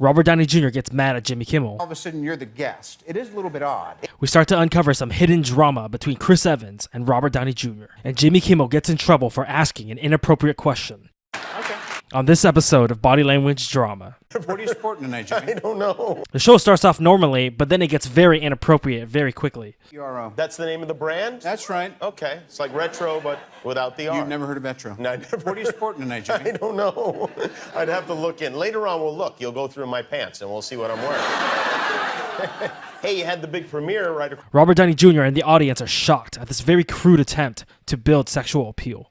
Robert Downey Jr. gets mad at Jimmy Kimmel. All of a sudden, you're the guest. It is a little bit odd. We start to uncover some hidden drama between Chris Evans and Robert Downey Jr. And Jimmy Kimmel gets in trouble for asking an inappropriate question. Okay. On this episode of Body Language Drama. What are you sporting tonight, Jimmy? I don't know. The show starts off normally, but then it gets very inappropriate very quickly. ERO. That's the name of the brand? That's right. Okay. It's like retro, but without the R. You've never heard of Metro? No, I never. What are you sporting tonight, Jimmy? I don't know. I'd have to look in. Later on, we'll look. You'll go through my pants, and we'll see what I'm wearing. Hey, you had the big premiere right across. Robert Downey Jr. and the audience are shocked at this very crude attempt to build sexual appeal.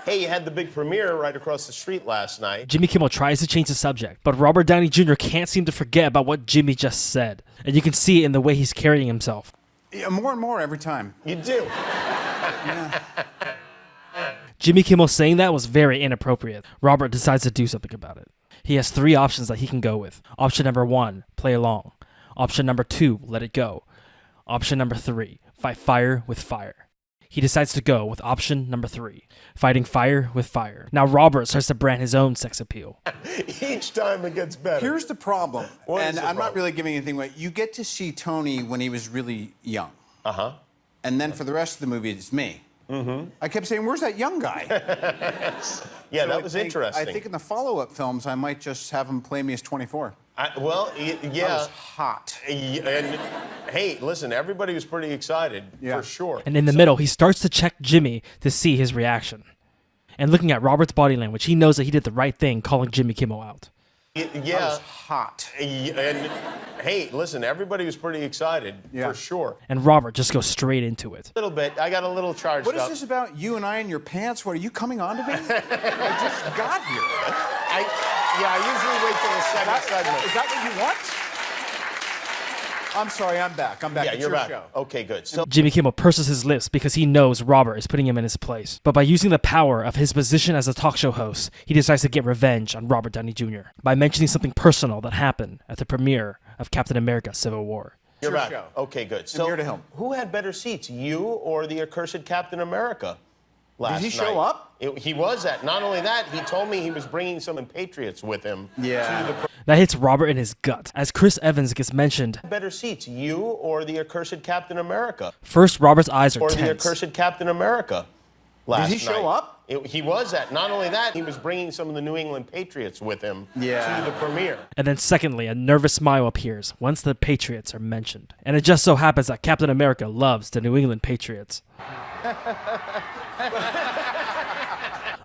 Hey, you had the big premiere right across the street last night. Jimmy Kimmel tries to change the subject, but Robert Downey Jr. can't seem to forget about what Jimmy just said. And you can see it in the way he's carrying himself. Yeah, more and more every time. You do. Yeah. Jimmy Kimmel saying that was very inappropriate. Robert decides to do something about it. He has 3 options that he can go with. Option number 1, play along. Option number 2, let it go. Option number 3, fight fire with fire. He decides to go with option number 3, fighting fire with fire. Now Robert starts to brand his own sex appeal. Each time it gets better. Here's the problem, What is and the I'm not problem? really giving anything away. You get to see Tony when he was really young. Uh-huh. And then for the rest of the movie, it's me. Mm-hmm. I kept saying, where's that young guy? Yeah, So that was interesting. I think in the follow-up films, I might just have him play me as 24. Yeah. That was hot. And hey, listen, everybody was pretty excited, Yeah. for sure. And in the middle, he starts to check Jimmy to see his reaction. And looking at Robert's body language, he knows that he did the right thing calling Jimmy Kimmel out. That Yeah. was hot. And hey, listen, everybody was pretty excited, Yeah. for sure. And Robert just goes straight into it. A little bit. I got a little charged What is up. this about you and I in your pants? What, are you coming on to me? I just got here. I usually wait till the second segment. Is that what you want? I'm sorry, I'm back. I'm back. Yeah, It's you're your back. show. Okay, good. So Jimmy Kimmel purses his lips because he knows Robert is putting him in his place. But by using the power of his position as a talk show host, he decides to get revenge on Robert Downey Jr. by mentioning something personal that happened at the premiere of Captain America: Civil War. you're your back. show. Okay, good. I'm So here to help. who had better seats, you or the accursed Captain America last Did he show night? up? He was at. Not only that, he told me he was bringing some Patriots with him. Yeah. To the That hits Robert in his gut, as Chris Evans gets mentioned. better seats, you or the accursed Captain America? First, Robert's eyes are Or the tense. accursed Captain America last Did he show night. up? He was at. Not only that, he was bringing some of the New England Patriots with him Yeah. to the premiere. And then secondly, a nervous smile appears once the Patriots are mentioned. And it just so happens that Captain America loves the New England Patriots.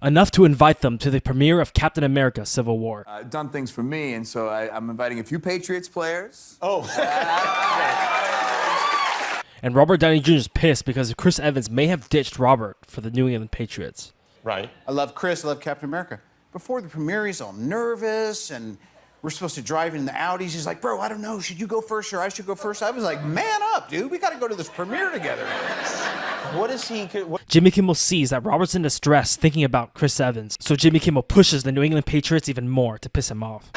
Enough to invite them to the premiere of Captain America: Civil War. Done things for me, and so I'm inviting a few Patriots players. Oh, And Robert Downey Jr. is pissed because Chris Evans may have ditched Robert for the New England Patriots. right. I love Chris. I love Captain America. Before the premiere, he's all nervous, and we're supposed to drive in the Audis. He's like, bro, I don't know. Should you go first or I should go first? I was like, man up, dude. We got to go to this premiere together. What is he? What, Jimmy Kimmel sees that Robert's in distress thinking about Chris Evans, so Jimmy Kimmel pushes the New England Patriots even more to piss him off.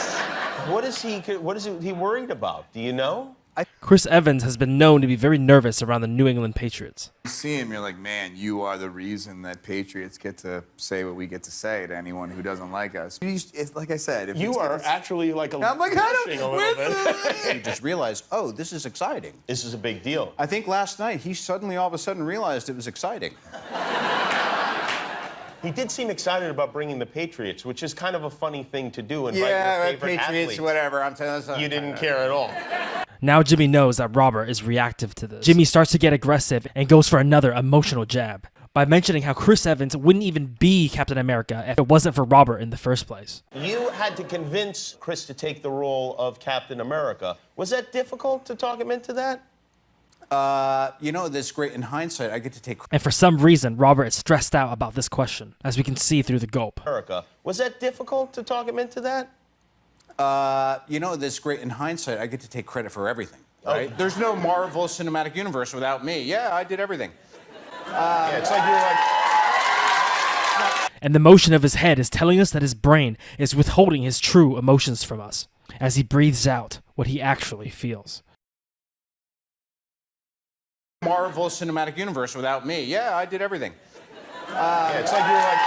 what is he? What is he worried about? Do you know? Chris Evans has been known to be very nervous around the New England Patriots. You see him, you're like, man, you are the reason that Patriots get to say what we get to say to anyone who doesn't like us. It's, like I said, if You it's- are actually like a. I'm like, I don't. a little bit. He just realized, oh, this is exciting. This is a big deal. I think last night he suddenly all of a sudden realized it was exciting. He did seem excited about bringing the Patriots, which is kind of a funny thing to do. Invite your favorite athletes. whatever. I'm telling you. You didn't care at all. Now Jimmy knows that Robert is reactive to this. Jimmy starts to get aggressive and goes for another emotional jab by mentioning how Chris Evans wouldn't even be Captain America if it wasn't for Robert in the first place. You had to convince Chris to take the role of Captain America. Was that difficult to talk him into that? You know, this great in hindsight. I get to take. And for some reason, Robert is stressed out about this question, as we can see through the gulp. America. Was that difficult to talk him into that? You know, this great in hindsight. I get to take credit for everything. Right? There's no Marvel Cinematic Universe without me. Yeah, I did everything. Yeah, it's like you were like. And the motion of his head is telling us that his brain is withholding his true emotions from us, as he breathes out what he actually feels. Marvel Cinematic Universe without me. Yeah, I did everything. Yeah, it's like you were like.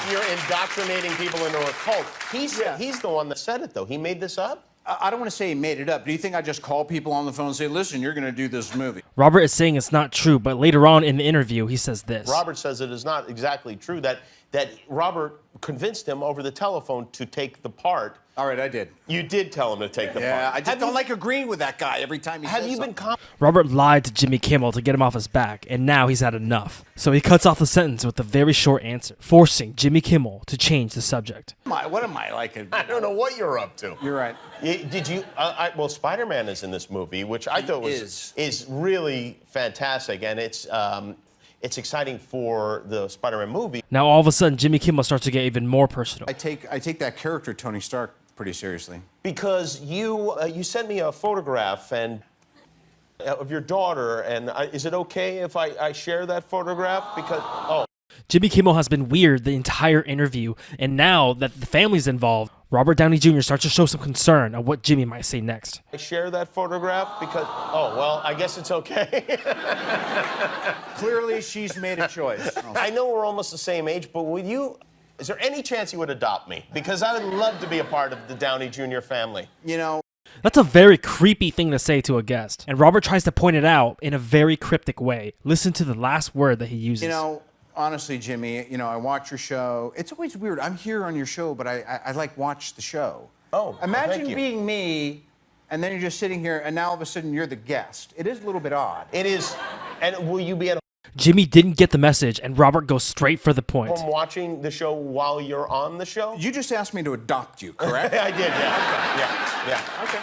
you're indoctrinating people into a cult. He's the one that said it, though. He made this up? I don't want to say he made it up. Do you think I just call people on the phone and say, listen, you're going to do this movie? Robert is saying it's not true, but later on in the interview, he says this. Robert says it is not exactly true, that Robert convinced him over the telephone to take the part. All right, I did. You did tell him to take the part. Yeah, I just don't like agreeing with that guy every time he says Have you been something. Robert lied to Jimmy Kimmel to get him off his back, and now he's had enough. So he cuts off the sentence with a very short answer, forcing Jimmy Kimmel to change the subject. What am I like? I don't know what you're up to. You're right. Did you? Well, Spider-Man is in this movie, which I thought is really fantastic, and it's exciting for the Spider-Man movie. Now all of a sudden, Jimmy Kimmel starts to get even more personal. I take that character, Tony Stark, pretty seriously. Because you sent me a photograph of your daughter, and is it okay if I share that photograph? Because Jimmy Kimmel has been weird the entire interview, and now that the family's involved, Robert Downey Jr. starts to show some concern of what Jimmy might say next. I share that photograph because well, I guess it's okay. Clearly, she's made a choice. I know we're almost the same age, but is there any chance you would adopt me? Because I would love to be a part of the Downey Jr. family. You know, That's a very creepy thing to say to a guest, and Robert tries to point it out in a very cryptic way. Listen to the last word that he uses. you know, honestly, Jimmy, I watch your show. It's always weird. I'm here on your show, but I like watch the show. Oh, Imagine thank you. being me, and then you're just sitting here, and now all of a sudden you're the guest. It is a little bit odd. It is. And will you be at Jimmy didn't get the message, and Robert goes straight for the point. home watching the show while you're on the show? You just asked me to adopt you, correct? I did, yeah. Yeah. Okay.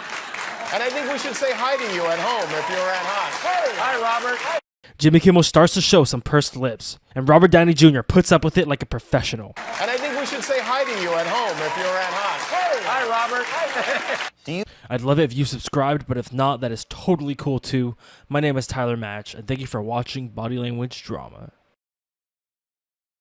And I think we should say hi to you at home if you're at home. Hey. Hi, Robert. Jimmy Kimmel starts to show some pursed lips, and Robert Downey Jr. puts up with it like a professional. And I think we should say hi to you at home if you're at home. Hey. Hi, Robert. I'd love it if you subscribed, but if not, that is totally cool too. My name is Tyler Match, and thank you for watching Body Language Drama.